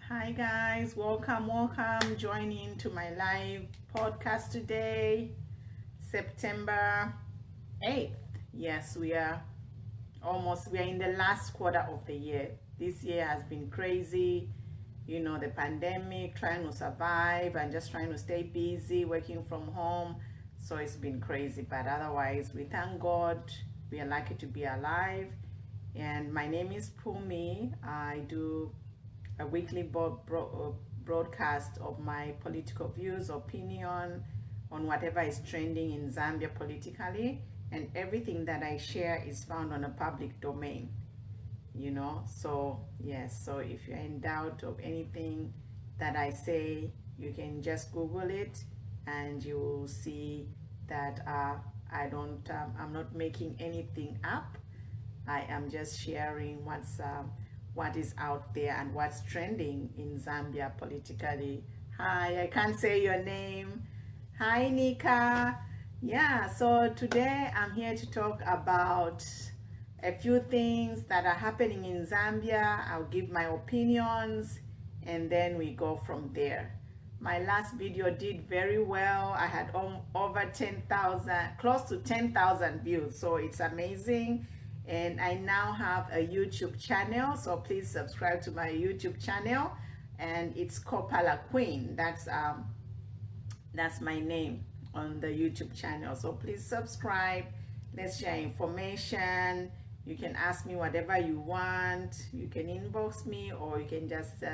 Hi guys, welcome. Join in to my live podcast today, September 8th. Yes, we are in the last quarter of the year. This year has been crazy. The pandemic, trying to survive and just trying to stay busy, working from home. So it's been crazy, but otherwise, we thank God. We are lucky to be alive. And my name is Pumi. I do a weekly broadcast of my political views, opinion on whatever is trending in Zambia politically, and everything that I share is found on a public domain. So yes, so if you're in doubt of anything that I say, you can just Google it and you will see that I'm not making anything up. I am just sharing what is out there and what's trending in Zambia politically. Hi, I can't say your name. Hi, Nika. Yeah, so today I'm here to talk about a few things that are happening in Zambia. I'll give my opinions and then we go from there. My last video did very well. I had over 10,000, close to 10,000 views, so it's amazing. And I now have a YouTube channel, so please subscribe to my YouTube channel, and it's Kopala Queen. That's my name on the YouTube channel, so please subscribe. Let's share information. You can ask me whatever you want. You can inbox me, or you can just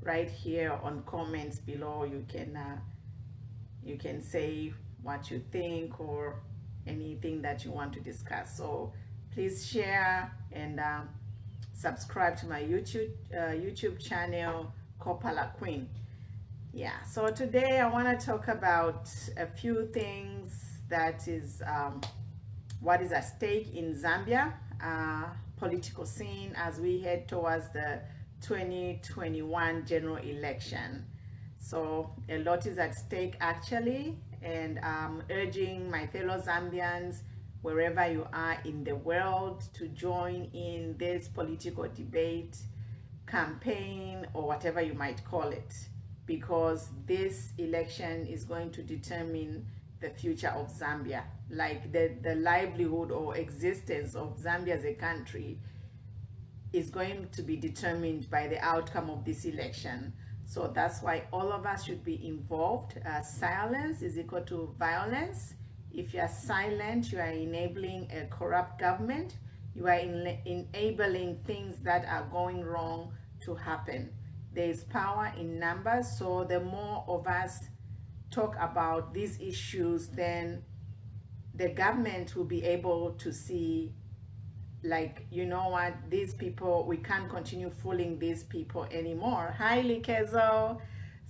write here on comments below. You can say what you think or anything that you want to discuss. So please share and subscribe to my YouTube channel, Kopala Queen. Yeah, so today I want to talk about a few things that is what is at stake in Zambia political scene as we head towards the 2021 general election. So a lot is at stake actually, and I'm urging my fellow Zambians wherever you are in the world to join in this political debate, campaign, or whatever you might call it, because this election is going to determine the future of Zambia. Like the livelihood or existence of Zambia as a country is going to be determined by the outcome of this election. So that's why all of us should be involved. Silence is equal to violence. If you are silent, you are enabling a corrupt government. You are enabling things that are going wrong to happen. There is power in numbers, so the more of us talk about these issues, then the government will be able to see, like, you know what, these people, we can't continue fooling these people anymore. Hi, Likezo.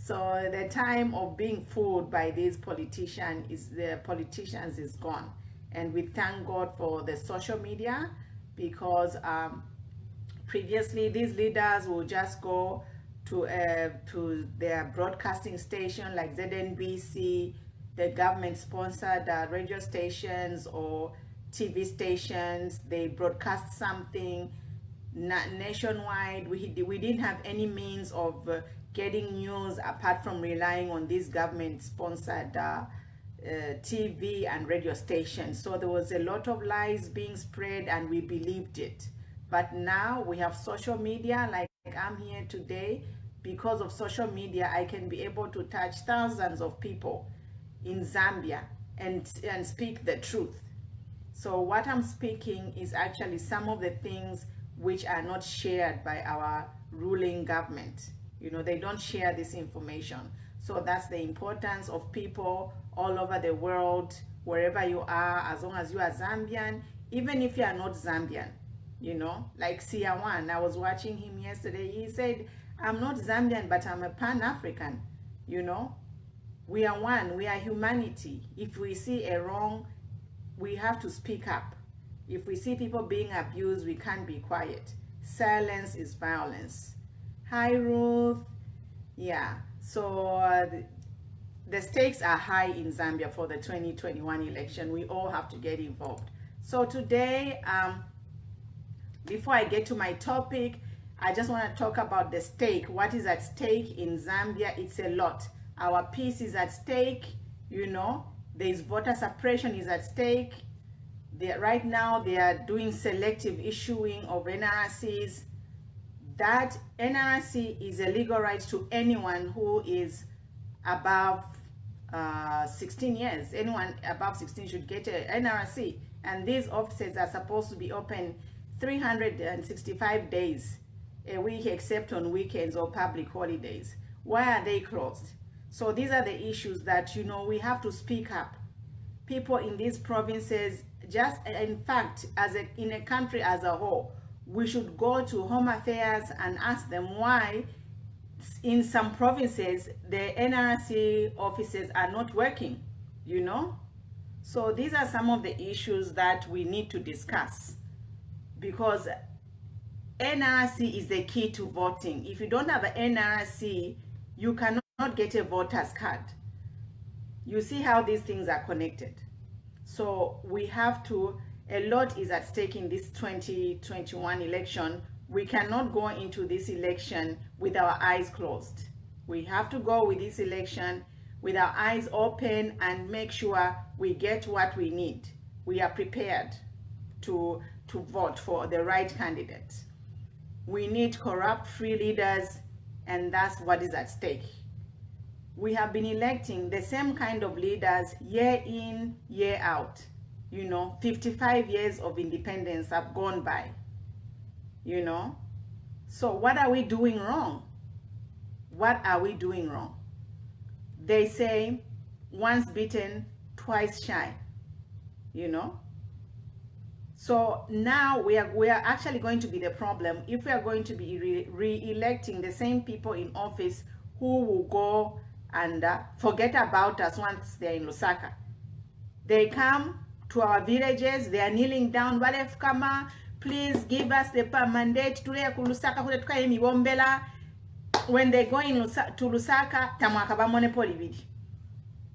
So the time of being fooled by these politicians is gone, and we thank God for the social media, because previously these leaders will just go to their broadcasting station like ZNBC, the government-sponsored radio stations or TV stations. They broadcast something nationwide. We didn't have any means of getting news apart from relying on these government-sponsored TV and radio stations. So there was a lot of lies being spread and we believed it. But now we have social media, like I'm here today. Because of social media, I can be able to touch thousands of people in Zambia and speak the truth. So what I'm speaking is actually some of the things which are not shared by our ruling government. They don't share this information. So that's the importance of people all over the world, wherever you are, as long as you are Zambian, even if you are not Zambian, like Siawan. I was watching him yesterday. He said, I'm not Zambian, but I'm a Pan-African. We are one, we are humanity. If we see a wrong, we have to speak up. If we see people being abused, we can't be quiet. Silence is violence. Hi, Ruth. Yeah, so the stakes are high in Zambia for the 2021 election. We all have to get involved. So today, before I get to my topic, I just want to talk about the stake. What is at stake in Zambia? It's a lot. Our peace is at stake, you know. There's voter suppression is at stake. Right now, they are doing selective issuing of NRCs. That NRC is a legal right to anyone who is above 16 years. Anyone above 16 should get an NRC. And these offices are supposed to be open 365 days a week, except on weekends or public holidays. Why are they closed? So these are the issues that, you know, we have to speak up. People in these provinces, just in fact, in a country as a whole, we should go to Home Affairs and ask them why in some provinces the NRC offices are not working, you know. So these are some of the issues that we need to discuss, because NRC is the key to voting. If you don't have an NRC, you cannot get a voter's card. You see how these things are connected. So we have to, a lot is at stake in this 2021 election. We cannot go into this election with our eyes closed. We have to go with this election with our eyes open and make sure we get what we need. We are prepared to vote for the right candidate. We need corrupt-free leaders, and that's what is at stake. We have been electing the same kind of leaders year in, year out. You know, 55 years of independence have gone by, you know. So what are we doing wrong? What are we doing wrong? They say once bitten, twice shy, you know. So now we are actually going to be the problem if we are going to be re-electing the same people in office who will go and forget about us once they're in Lusaka. They come to our villages, they are kneeling down, Walefkama, please give us the mandate to Lusaka. When they go to Lusaka,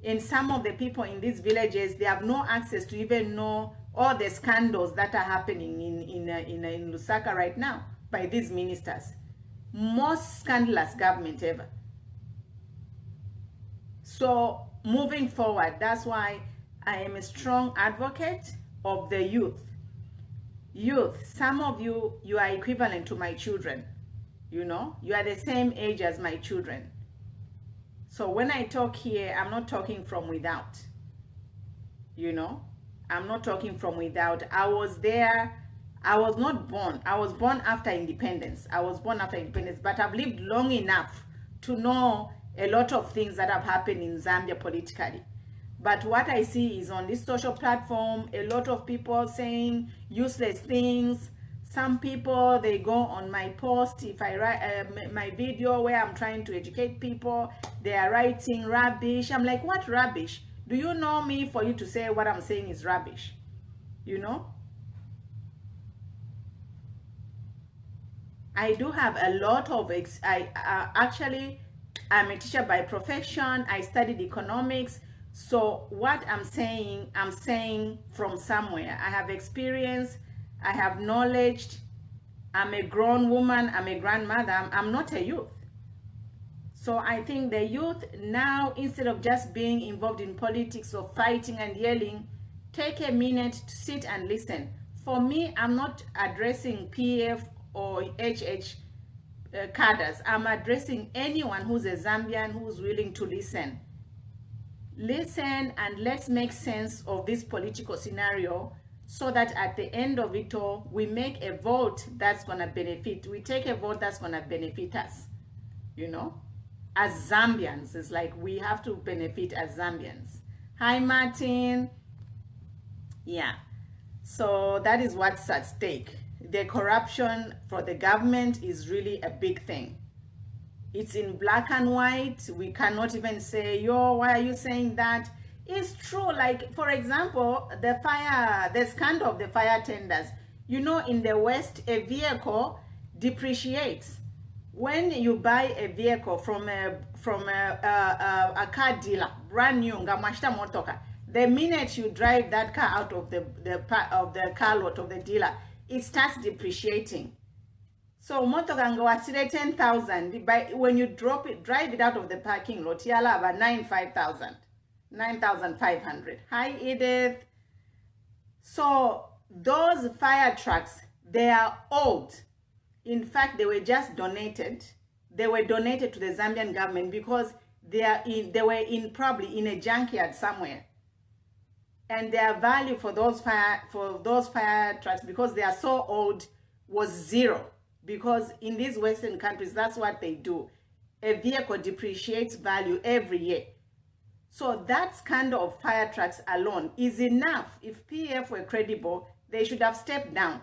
and some of the people in these villages, they have no access to even know all the scandals that are happening in Lusaka right now by these ministers. Most scandalous government ever. So moving forward, that's why I am a strong advocate of the youth. Youth, some of you are equivalent to my children. You know, you are the same age as my children. So when I talk here, I'm not talking from without. You know, I'm not talking from without. I was there. I was not born. I was born after independence. But I've lived long enough to know a lot of things that have happened in Zambia politically. But what I see is on this social platform, a lot of people saying useless things. Some people, they go on my post, if I write my video where I'm trying to educate people, they are writing rubbish. I'm like, what rubbish? Do you know me for you to say what I'm saying is rubbish? You know? I do have a lot of, actually, I'm a teacher by profession. I studied economics. So what I'm saying from somewhere. I have experience, I have knowledge. I'm a grown woman, I'm a grandmother. I'm not a youth. So I think the youth now, instead of just being involved in politics or fighting and yelling, take a minute to sit and listen. For me, I'm not addressing PF or HH cadres. I'm addressing anyone who's a Zambian who's willing to listen. Listen and let's make sense of this political scenario so that at the end of it all, we make a vote that's going to benefit. We take a vote that's going to benefit us, you know, as Zambians. It's like we have to benefit as Zambians. Hi, Martin. Yeah. So that is what's at stake. The corruption for the government is really a big thing. It's in black and white. We cannot even say, yo, why are you saying that? It's true. Like, for example, the scandal of the fire tenders. You know, in the West, a vehicle depreciates. When you buy a vehicle from a car dealer, brand new, the minute you drive that car out of the car lot of the dealer, it starts depreciating. So motoka nga watire 10,000 by when you drive it out of the parking lot yala about 9,500. Hi Edith. So those fire trucks, they are old. In fact, they were just donated. They were donated to the Zambian government because they were probably in a junkyard somewhere. And their value for those fire trucks, because they are so old, was zero. Because in these Western countries, that's what they do. A vehicle depreciates value every year. So that kind of fire trucks alone is enough. If PF were credible, they should have stepped down.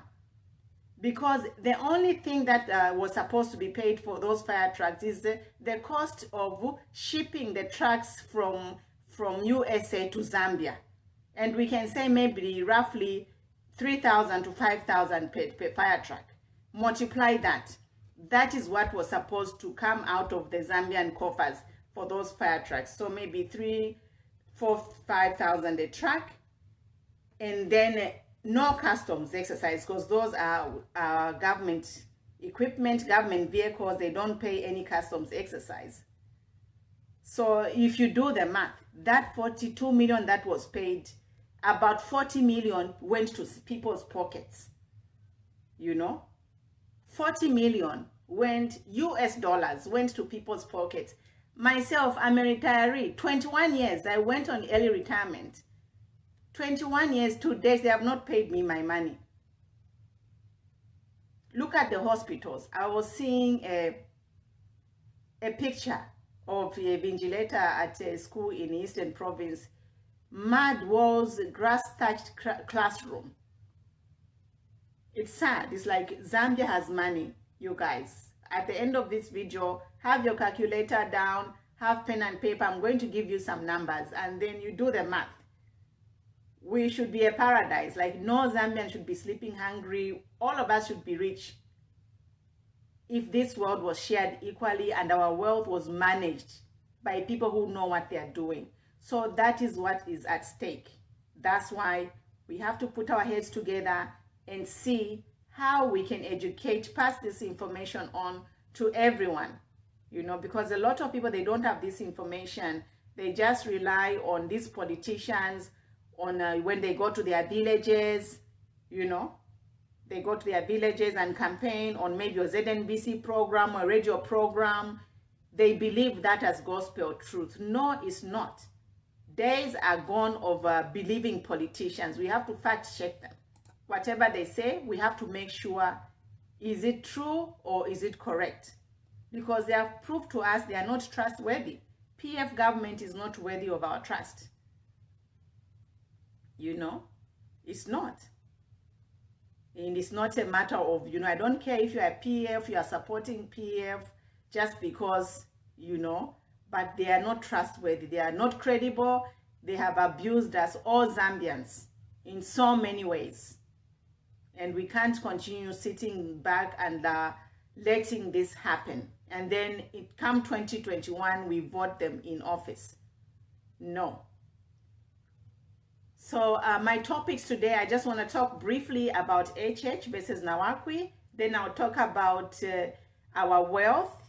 Because the only thing that was supposed to be paid for those fire trucks is the cost of shipping the trucks from USA to Zambia. And we can say maybe roughly 3,000 to 5,000 per fire truck. Multiply that. That is what was supposed to come out of the Zambian coffers for those fire trucks. So maybe 3,000, 4,000, 5,000 a truck. And then no customs exercise, because those are government equipment, government vehicles. They don't pay any customs exercise. So if you do the math, that 42 million that was paid, about 40 million went to people's pockets. You know, 40 million US dollars went to people's pockets. Myself, I'm a retiree, 21 years, I went on early retirement. 21 years to date, they have not paid me my money. Look at the hospitals. I was seeing a picture of a vigilator at a school in Eastern Province. Mud walls, grass-thatched classroom. It's sad. It's like Zambia has money, you guys. At the end of this video, have your calculator down, have pen and paper. I'm going to give you some numbers, and then you do the math. We should be a paradise. Like, no Zambian should be sleeping hungry. All of us should be rich if this world was shared equally and our wealth was managed by people who know what they are doing. So that is what is at stake. That's why we have to put our heads together and see how we can educate, pass this information on to everyone. You know, because a lot of people, they don't have this information. They just rely on these politicians, on when they go to their villages, you know, they go to their villages and campaign on maybe a ZNBC program or radio program. They believe that as gospel truth. No, it's not. Days are gone of believing politicians. We have to fact check them. Whatever they say, we have to make sure, is it true or is it correct? Because they have proved to us they are not trustworthy. PF government is not worthy of our trust. You know, it's not. And it's not a matter of, you know, I don't care if you are PF, you are supporting PF just because, you know, but they are not trustworthy. They are not credible. They have abused us, all Zambians, in so many ways. And we can't continue sitting back and letting this happen. And then it come 2021, we vote them in office. No. So my topics today, I just want to talk briefly about HH versus Nawakwi. Then I'll talk about our wealth,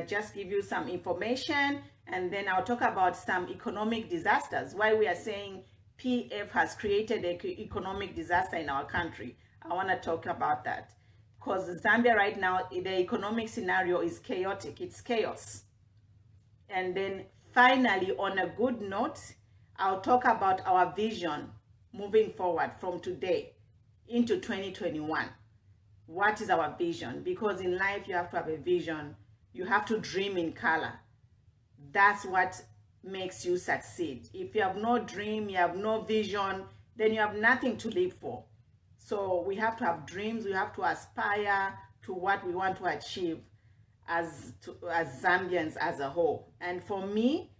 just give you some information. And then I'll talk about some economic disasters, why we are saying PF has created an economic disaster in our country. I want to talk about that. Because Zambia right now, the economic scenario is chaotic. It's chaos. And then finally, on a good note, I'll talk about our vision moving forward from today into 2021. What is our vision? Because in life, you have to have a vision. You have to dream in color. That's what makes you succeed. If you have no dream, you have no vision, then you have nothing to live for. So we have to have dreams. We have to aspire to what we want to achieve as Zambians as a whole. And for me,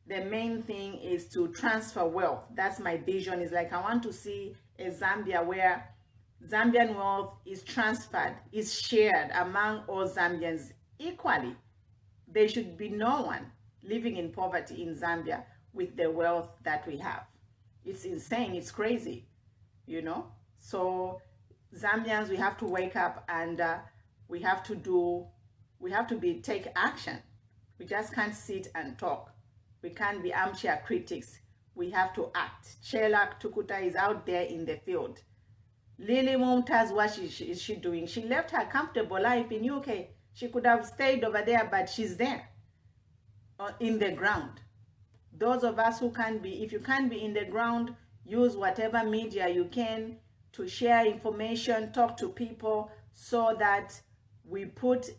the main thing is to transfer wealth. That's my vision. Is like, I want to see a Zambia where Zambian wealth is transferred, is shared among all Zambians equally. There should be no one living in poverty in Zambia with the wealth that we have. It's insane. It's crazy, you know. So Zambians, we have to wake up and we have to take action. We just can't sit and talk. We can't be armchair critics. We have to act. Shelak Tukuta is out there in the field. Lily Mumtaz, what is she doing? She left her comfortable life in UK. She could have stayed over there, but she's there in the ground. Those of us who can be, if you can't be in the ground, use whatever media you can to share information, talk to people, so that we put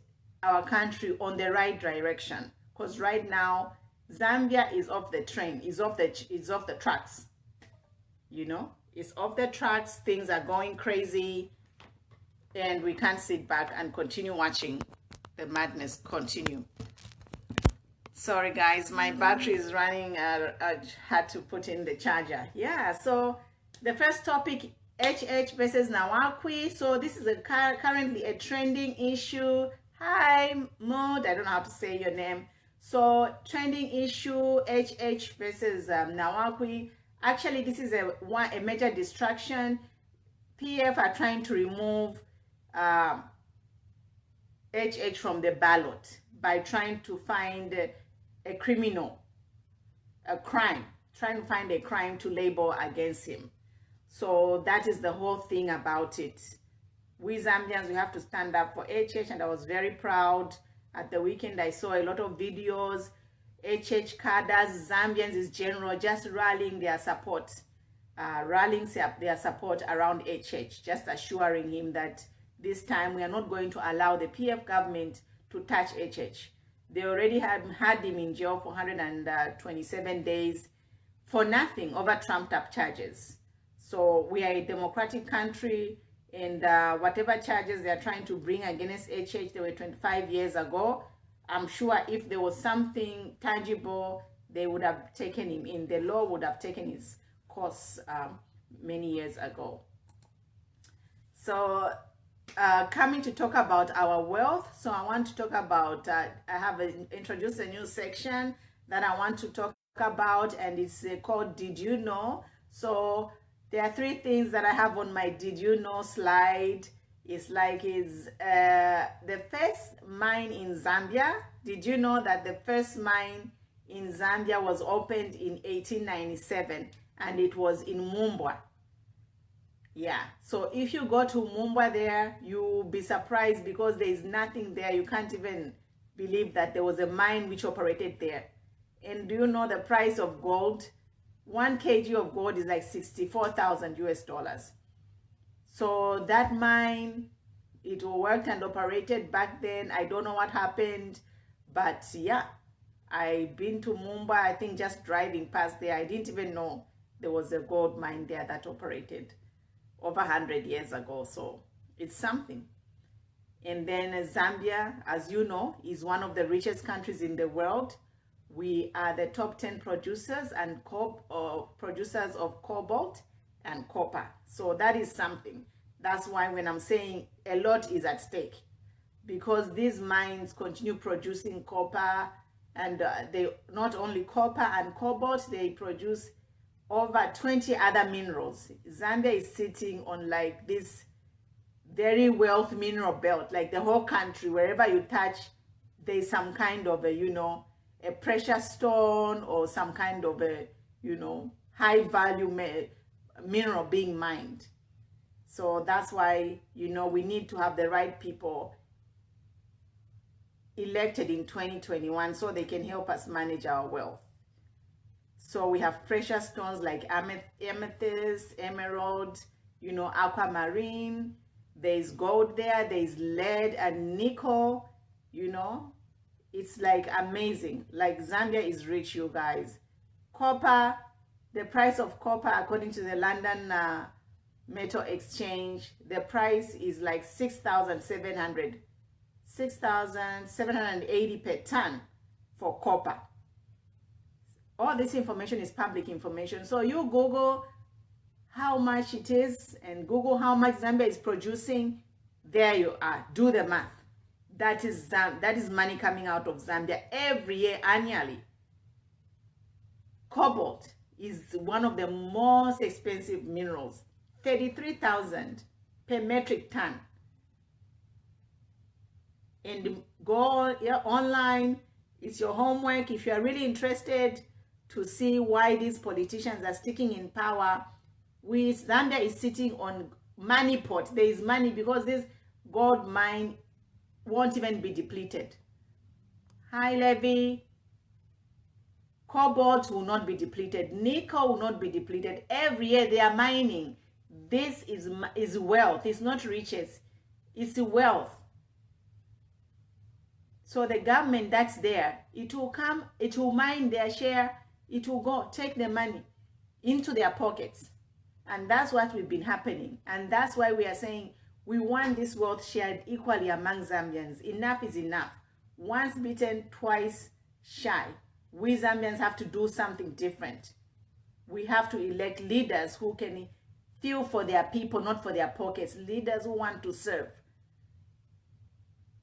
our country on the right direction. Because right now, Zambia is off the train, is off the tracks. You know, it's off the tracks. Things are going crazy, and we can't sit back and continue watching the madness continue. Sorry guys, my battery is running. I had to put in the charger. Yeah, so the first topic, HH versus Nawakwi. So this is currently a trending issue. Hi Maud, I don't know how to say your name. So trending issue, HH versus Nawakwi. Actually, this is a major distraction. PF are trying to remove HH from the ballot by trying to find a criminal, a crime, trying to find a crime to label against him. So that is the whole thing about it. We Zambians, we have to stand up for HH, and I was very proud. At the weekend, I saw a lot of videos, HH cadres, Zambians in general, just rallying their support, around HH, just assuring him that this time we are not going to allow the PF government to touch HH. They already had him in jail for 127 days for nothing, over trumped up charges. So we are a democratic country, and whatever charges they are trying to bring against HH, they were 25 years ago. I'm sure if there was something tangible, they would have taken him in. The law would have taken his course many years ago. So coming to talk about our wealth. So I want to talk about, I have introduced a new section that I want to talk about, and it's called Did You Know? So there are 3 things that I have on my Did You Know slide. It's like the first mine in Zambia. Did you know that the first mine in Zambia was opened in 1897, and it was in Mumbwa? Yeah, so if you go to Mumbwa there, you'll be surprised because there is nothing there. You can't even believe that there was a mine which operated there. And do you know the price of gold? 1 kg of gold is like 64,000 US dollars. So that mine, it worked and operated back then. I don't know what happened, but yeah, I've been to Mumbai, I think just driving past there. I didn't even know there was a gold mine there that operated over 100 years ago. So it's something. And then Zambia, as you know, is one of the richest countries in the world. We are the top 10 producers and producers of cobalt and copper. So that is something. That's why when I'm saying a lot is at stake, because these mines continue producing copper, and they not only copper and cobalt, they produce over 20 other minerals. Zambia is sitting on like this very wealth mineral belt, like the whole country, wherever you touch, there's some kind of a, a precious stone or some kind of a, high value mineral being mined. So that's why, we need to have the right people elected in 2021 so they can help us manage our wealth. So we have precious stones like amethyst, emerald, aquamarine. There's gold there, there's lead and nickel, It's like amazing. Like Zambia is rich, you guys. Copper, the price of copper according to the London Metal Exchange, the price is like 6,780 per ton for copper. All this information is public information. So you Google how much it is and Google how much Zambia is producing. There you are. Do the math. That is money coming out of Zambia every year, annually. Cobalt is one of the most expensive minerals. 33,000 per metric ton. and go online. It's your homework if you are really interested to see why these politicians are sticking in power. Zambia is sitting on money pot. There is money because this gold mine won't even be depleted. High levy, cobalt will not be depleted, nickel will not be depleted. Every year they are mining. This is wealth. It's not riches, it's wealth. So the government that's there, it will come, it will mine their share, it will go take the money into their pockets. And that's what we've been happening. And that's why we are saying we want this wealth shared equally among Zambians. Enough is enough. Once bitten, twice shy. We Zambians have to do something different. We have to elect leaders who can feel for their people, not for their pockets. Leaders who want to serve.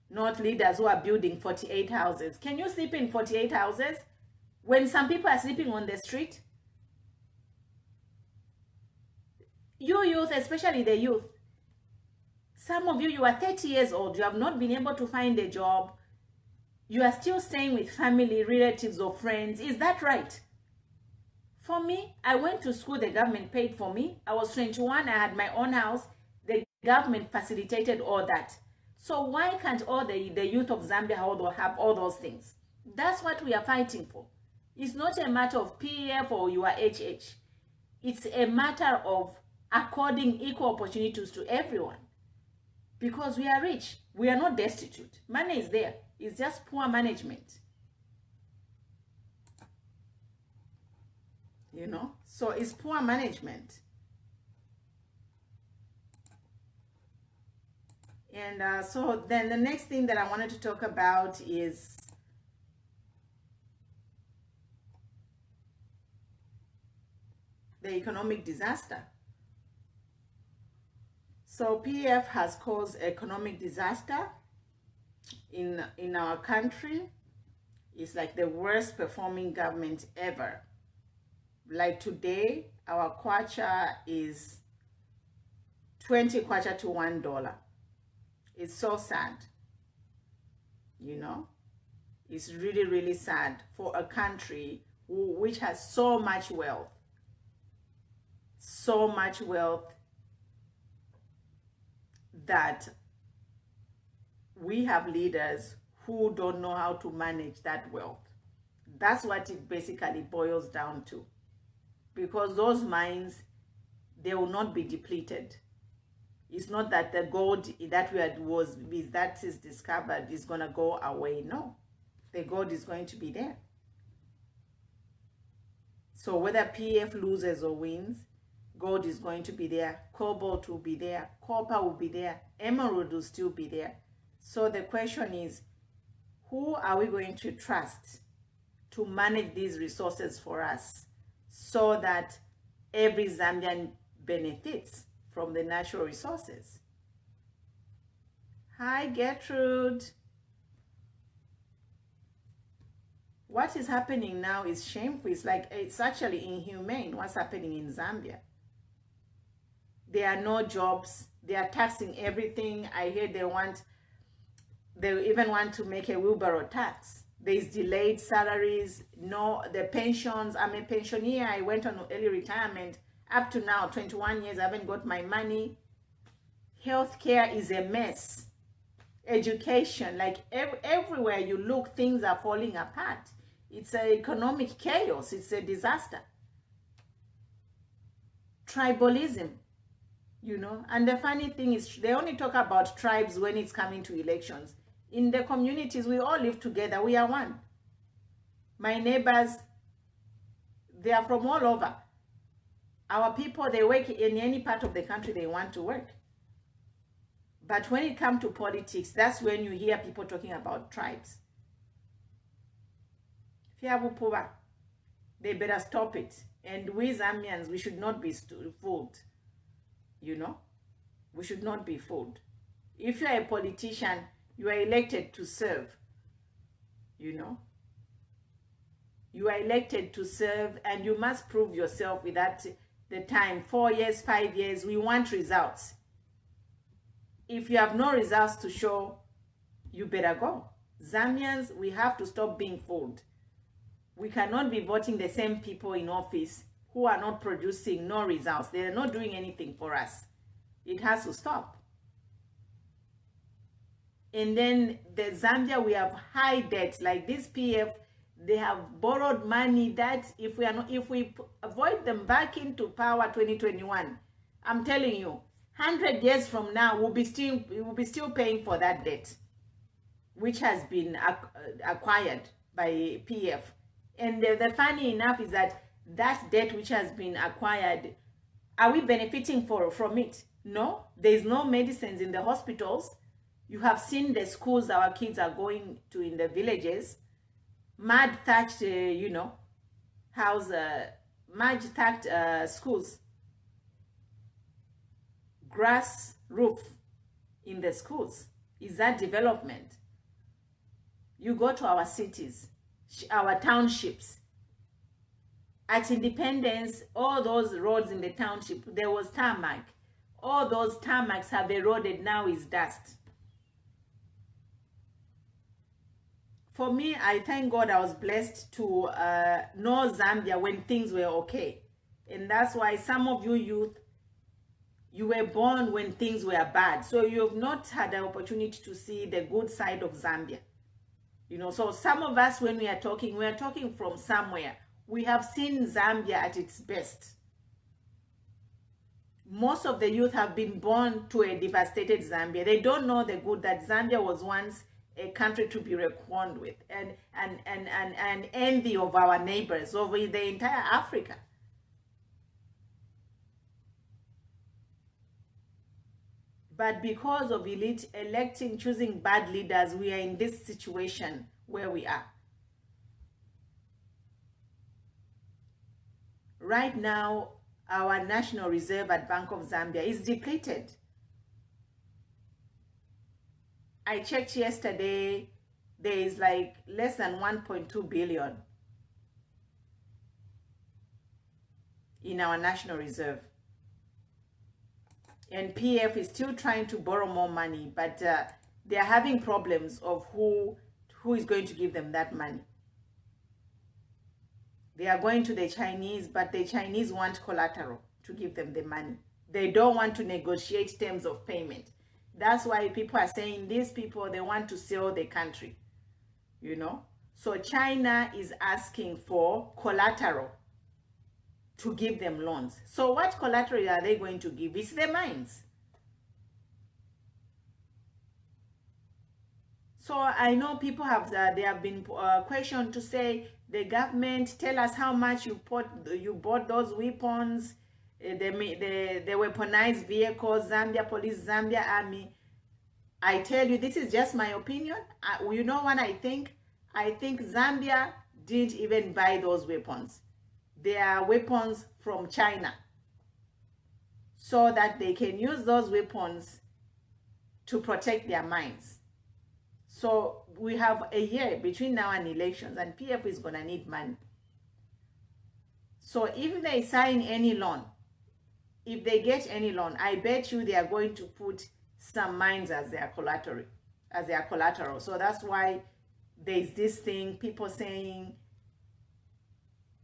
Not leaders who are building 48 houses. Can you sleep in 48 houses when some people are sleeping on the street? You youth, especially the youth, some of you, you are 30 years old, you have not been able to find a job, you are still staying with family, relatives, or friends. Is that right? For me, I went to school, the government paid for me. I was 21, I had my own house, the government facilitated all that. So why can't all the youth of Zambia have all those things? That's what we are fighting for. It's not a matter of PF or you are HH. It's a matter of according equal opportunities to everyone. Because we are rich. We are not destitute. Money is there. It's just poor management. You know? So it's poor management. And so then the next thing that I wanted to talk about is the economic disaster. So PF has caused economic disaster in our country. It's like the worst performing government ever. Like today, our kwacha is 20 kwacha to $1. It's so sad. You know, it's really, really sad for a country which has so much wealth. So much wealth that we have leaders who don't know how to manage that wealth. That's what it basically boils down to. Because those mines, they will not be depleted. It's not that the gold that that is discovered is going to go away. No, the gold is going to be there. So whether PF loses or wins, gold is going to be there, cobalt will be there, copper will be there, emerald will still be there. So the question is, who are we going to trust to manage these resources for us so that every Zambian benefits from the natural resources? Hi, Gertrude. What is happening now is shameful. It's actually inhumane what's happening in Zambia. There are no jobs. They are taxing everything. I hear they even want to make a wheelbarrow tax. There's delayed salaries, no, the pensions. I'm a pensioner. I went on early retirement. Up to now, 21 years, I haven't got my money. Healthcare is a mess. Education, like everywhere you look, things are falling apart. It's an economic chaos. It's a disaster. Tribalism, you know. And the funny thing is, they only talk about tribes when it's coming to elections. In the communities, we all live together. We are one. My neighbors, they are from all over. Our people, they work in any part of the country they want to work. But when it comes to politics, that's when you hear people talking about tribes. They better stop it. And we Zambians, we should not be fooled. You know? We should not be fooled. If you are a politician, you are elected to serve. You know? You are elected to serve, and you must prove yourself without the time. 4 years, 5 years, we want results. If you have no results to show, you better go. Zambians, we have to stop being fooled. We cannot be voting the same people in office who are not producing no results. They are not doing anything for us. It has to stop. And then the Zambia, we have high debt. Like this PF, they have borrowed money that if we avoid them back into power 2021, I'm telling you, 100 years from now, we'll be still paying for that debt, which has been acquired by PF. And the funny enough is that debt which has been acquired, are we benefiting from it? No, there's no medicines in the hospitals. You have seen the schools our kids are going to in the villages, mud thatched, mud thatched schools, grass roof in the schools. Is that development? You go to our cities, our townships. At independence, all those roads in the township, there was tarmac. All those tarmacs have eroded, now is dust. For me, I thank God I was blessed to know Zambia when things were okay. And that's why some of you youth, you were born when things were bad. So you have not had the opportunity to see the good side of Zambia. So some of us, when we are talking from somewhere. We have seen Zambia at its best. Most of the youth have been born to a devastated Zambia. They don't know the good that Zambia was once a country to be reckoned with, and envy of our neighbors over the entire Africa. But because of elite choosing bad leaders, we are in this situation where we are. Right now, our national reserve at Bank of Zambia is depleted. I checked yesterday, there is like less than 1.2 billion in our national reserve. And PF is still trying to borrow more money, but they are having problems of who is going to give them that money. They are going to the Chinese, but the Chinese want collateral to give them the money. They don't want to negotiate terms of payment. That's why people are saying these people, they want to sell the country, So China is asking for collateral to give them loans. So what collateral are they going to give? It's the mines. So I know people have been questioned to say, the government, tell us how much you bought those weapons, the weaponized vehicles, Zambia police, Zambia army. I tell you, this is just my opinion. You know what I think? I think Zambia didn't even buy those weapons. They are weapons from China, so that they can use those weapons to protect their mines. So we have a year between now and elections, and PF is going to need money. So if they sign any loan, if they get any loan, I bet you they are going to put some mines as their collateral. So that's why there's this thing, people saying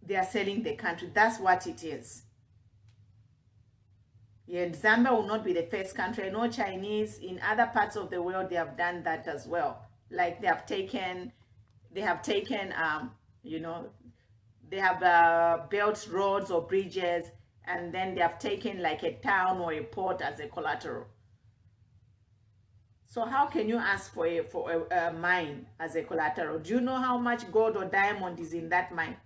they are selling the country. That's what it is. Yeah, Zambia will not be the first country. I know Chinese in other parts of the world, they have done that as well. Like they have taken they have built roads or bridges, and then they have taken like a town or a port as a collateral. So how can you ask for a mine as a collateral? Do you know how much gold or diamond is in that mine?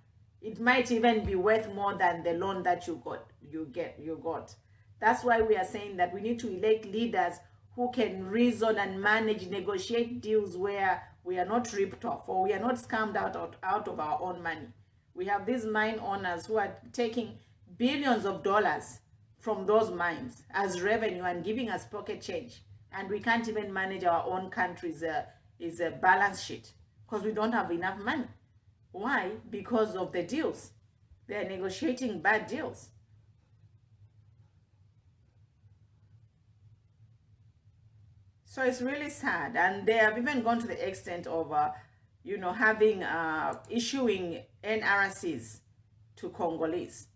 It might even be worth more than the loan that you got. That's why we are saying that we need to elect leaders who can reason and manage, negotiate deals where we are not ripped off or we are not scammed out of our own money. We have these mine owners who are taking billions of dollars from those mines as revenue and giving us pocket change. And we can't even manage our own country's balance sheet because we don't have enough money. Why? Because of the deals. They are negotiating bad deals. So it's really sad, and they have even gone to the extent of, having issuing NRCs to Congolese.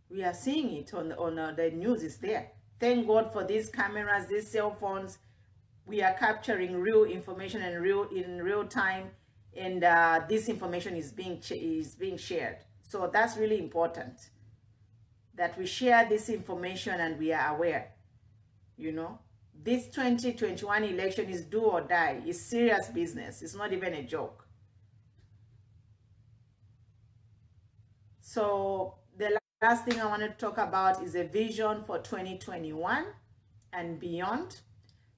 We are seeing it on the news. Is there. Thank God for these cameras, these cell phones. We are capturing real information and in real time, and this information is being shared. So that's really important that we share this information and we are aware. This 2021 election is do or die. It's serious business. It's not even a joke. So the last thing I want to talk about is a vision for 2021 and beyond.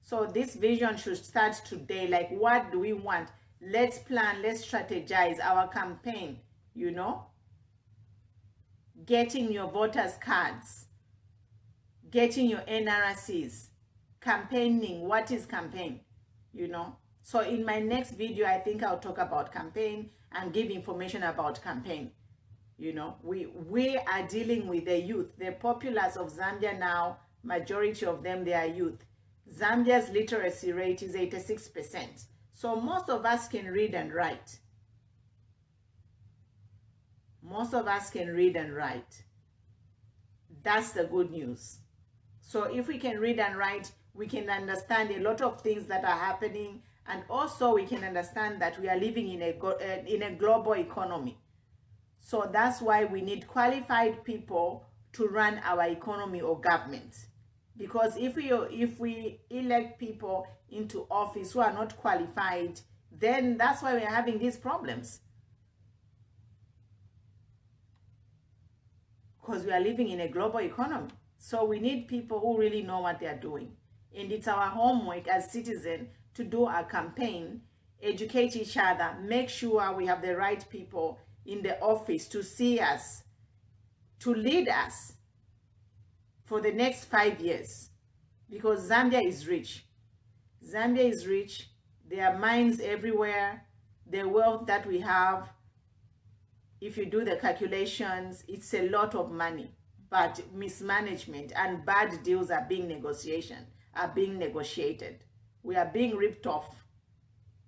So this vision should start today. Like, what do we want? Let's plan, let's strategize our campaign, getting your voters cards, getting your NRCs, campaigning. What is campaign? So in my next video, I think I'll talk about campaign and give information about campaign. We are dealing with the youth. The populace of Zambia now, majority of them, they are youth. Zambia's literacy rate is 86%. So most of us can read and write. Most of us can read and write. That's the good news. So if we can read and write, we can understand a lot of things that are happening, and also we can understand that we are living in a global economy. So that's why we need qualified people to run our economy or government. Because if we elect people into office who are not qualified, then that's why we're having these problems. Because we are living in a global economy. So we need people who really know what they are doing. And it's our homework as citizens to do our campaign, educate each other, make sure we have the right people in the office to see us, to lead us for the next 5 years. Because Zambia is rich. Zambia is rich. There are mines everywhere. The wealth that we have, if you do the calculations, it's a lot of money. But mismanagement and bad deals are being negotiated. We are being ripped off.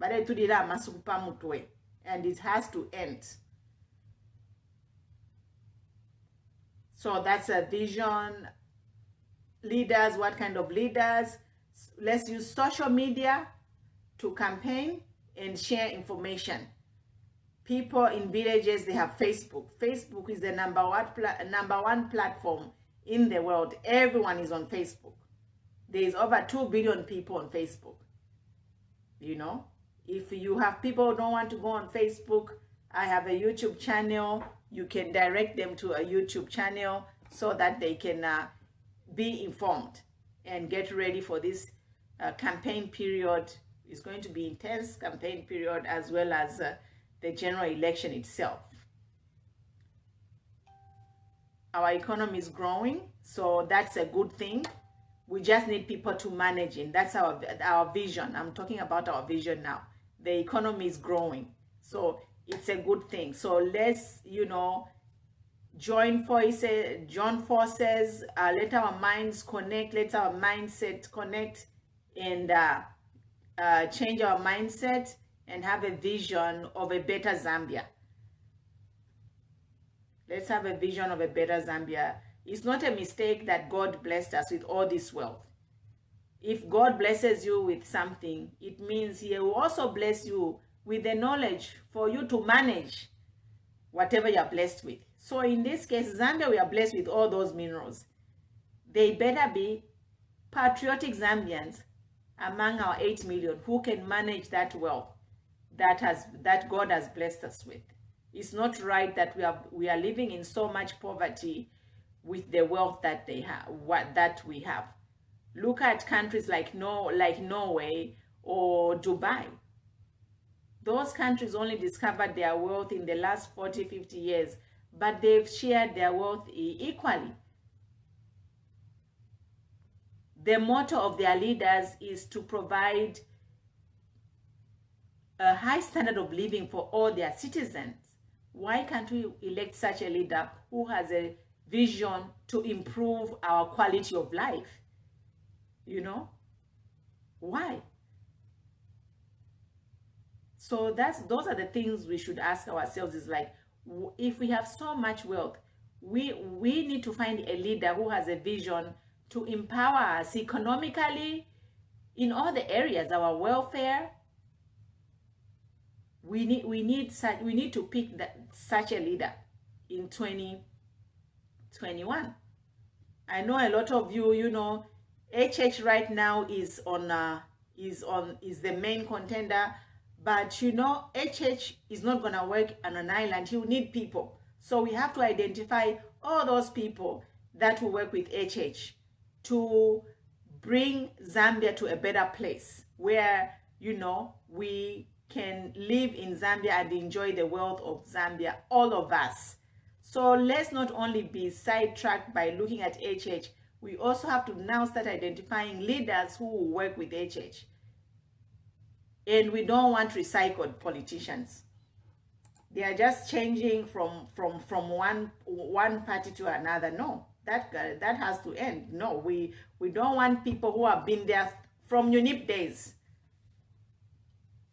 And it has to end. So that's a vision. Leaders, what kind of leaders? Let's use social media to campaign and share information. People in villages, they have Facebook. Facebook is the number one platform in the world. Everyone is on Facebook. There is over 2 billion people on Facebook. If you have people who don't want to go on Facebook, I have a YouTube channel. You can direct them to a YouTube channel so that they can be informed and get ready for this campaign period. It's going to be intense campaign period, as well as the general election itself. Our economy is growing, so that's a good thing. We just need people to manage it. That's our vision. I'm talking about our vision now. The economy is growing, so it's a good thing. So let's, join forces, let our minds connect, let our mindset connect, and change our mindset and have a vision of a better Zambia. Let's have a vision of a better Zambia. It's not a mistake that God blessed us with all this wealth. If God blesses you with something, it means He will also bless you with the knowledge for you to manage whatever you're blessed with. So in this case, Zambia, we are blessed with all those minerals. They better be patriotic Zambians among our 8 million who can manage that wealth that God has blessed us with. It's not right that we are living in so much poverty with the wealth that they have, that we have. Look at countries like Norway or Dubai. Those countries only discovered their wealth in the last 40, 50 years, but they've shared their wealth equally. The motto of their leaders is to provide a high standard of living for all their citizens. Why can't we elect such a leader who has a vision to improve our quality of life? You know? Why? So those are the things we should ask ourselves, is like, if we have so much wealth, we need to find a leader who has a vision to empower us economically in all the areas, our welfare. We need to pick such a leader in 2021. I know a lot of you, you know, HH right now is the main contender, but you know, HH is not going to work on an island. He will need people. So we have to identify all those people that will work with HH to bring Zambia to a better place where, you know, we can live in Zambia and enjoy the wealth of Zambia, all of us. So let's not only be sidetracked by looking at HH, we also have to now start identifying leaders who will work with HH. And we don't want recycled politicians. They are just changing from one party to another. No, that has to end. No, we don't want people who have been there from UNIP days.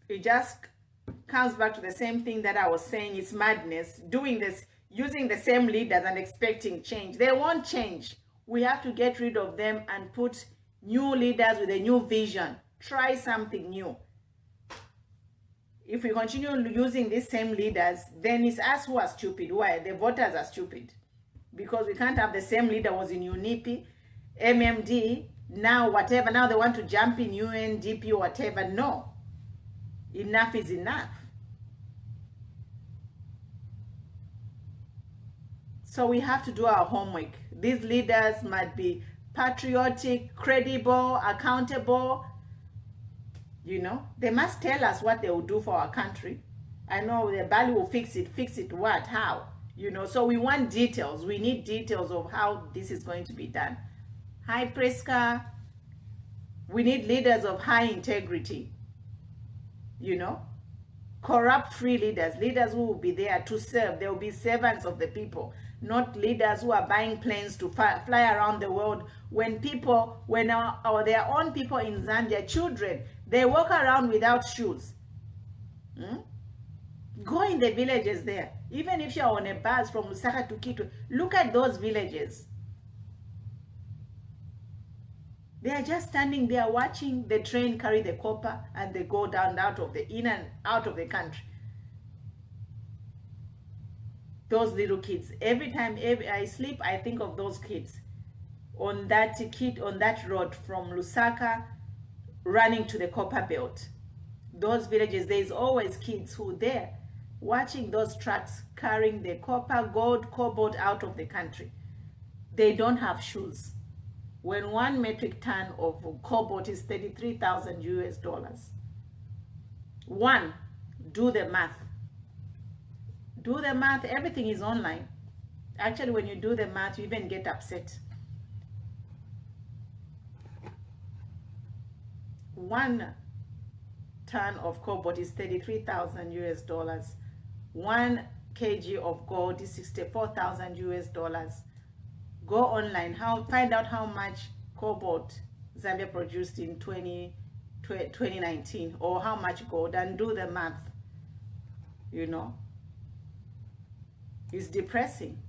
It just comes back to the same thing that I was saying. It's madness doing this, using the same leaders and expecting change. They won't change. We have to get rid of them and put new leaders with a new vision. Try something new. If we continue using these same leaders, then it's us who are stupid. Why? The voters are stupid. Because we can't have the same leader was in UNIP, MMD, now whatever. Now they want to jump in UNDP or whatever. No. Enough is enough. So we have to do our homework. These leaders must be patriotic, credible, accountable. You know, they must tell us what they will do for our country. I know the Bali will fix it what, how? You know, so we want details. We need details of how this is going to be done. Hi, Priska. We need leaders of high integrity. You know, corrupt-free leaders, leaders who will be there to serve. They will be servants of the people, not leaders who are buying planes to fly around the world. When their own people in Zambia, children, they walk around without shoes. Go in the villages there. Even if you're on a bus from Lusaka to Kitwe, look at those villages. They are just standing there watching the train carry the copper and they go down in and out of the country. Those little kids. Every time I sleep, I think of those kids on that road from Lusaka running to the copper belt. Those villages, there's always kids who are there watching those trucks carrying the copper, gold, cobalt out of the country. They don't have shoes. When 1 metric ton of cobalt is $33,000 US. One, do the math. Do the math. Everything is online. Actually, when you do the math, you even get upset. 1 ton of cobalt is $33,000 US. 1 kg of gold is $64,000 US. Go online, find out how much cobalt Zambia produced in 2019, or how much gold, and do the math. You know, it's depressing.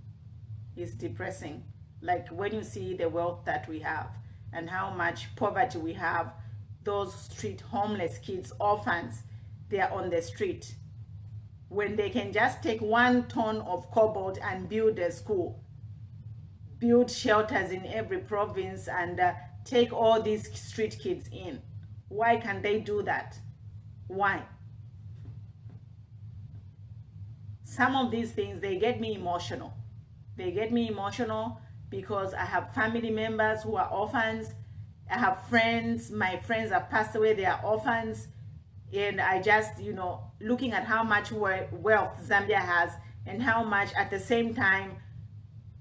It's depressing. Like when you see the wealth that we have and how much poverty we have, those street homeless kids, orphans, they are on the street. When they can just take 1 ton of cobalt and build a school, build shelters in every province, and take all these street kids in. Why can't they do that? Why? Some of these things, they get me emotional. They get me emotional because I have family members who are orphans. I have friends, my friends have passed away, they are orphans. And I just, you know, looking at how much wealth Zambia has and how much at the same time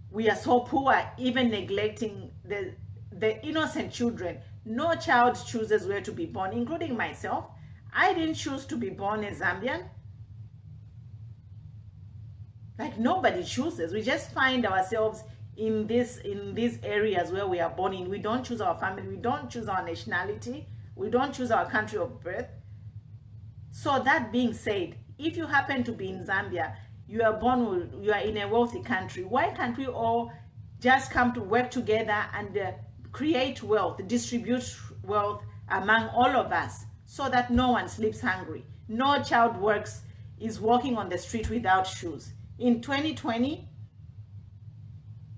we are so poor, even neglecting the innocent children. No child chooses where to be born, including myself. I didn't choose to be born a Zambian. Like nobody chooses. We just find ourselves in these areas where we are born in. We don't choose our family, we don't choose our nationality, we don't choose our country of birth. So that being said, if you happen to be in Zambia, you are in a wealthy country, why can't we all just come to work together and create wealth, distribute wealth among all of us, so that no one sleeps hungry, no child is walking on the street without shoes? In 2020,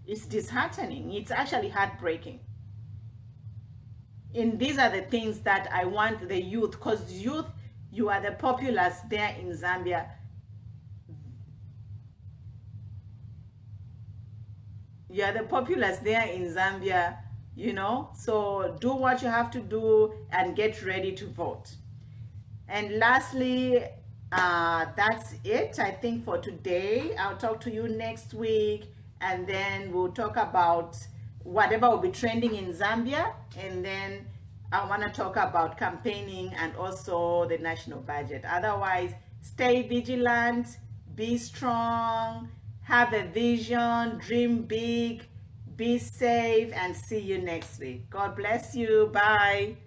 it's disheartening. It's actually heartbreaking. And these are the things that I want the youth, because youth, you are the populace there in Zambia. You are the populace there in Zambia, you know. So do what you have to do and get ready to vote. And lastly, that's it, I think, for today. I'll talk to you next week, and then we'll talk about whatever will be trending in Zambia, and then I want to talk about campaigning and also the national budget. Otherwise, stay vigilant, be strong, have a vision, dream big, be safe, and see you next week. God bless you. Bye.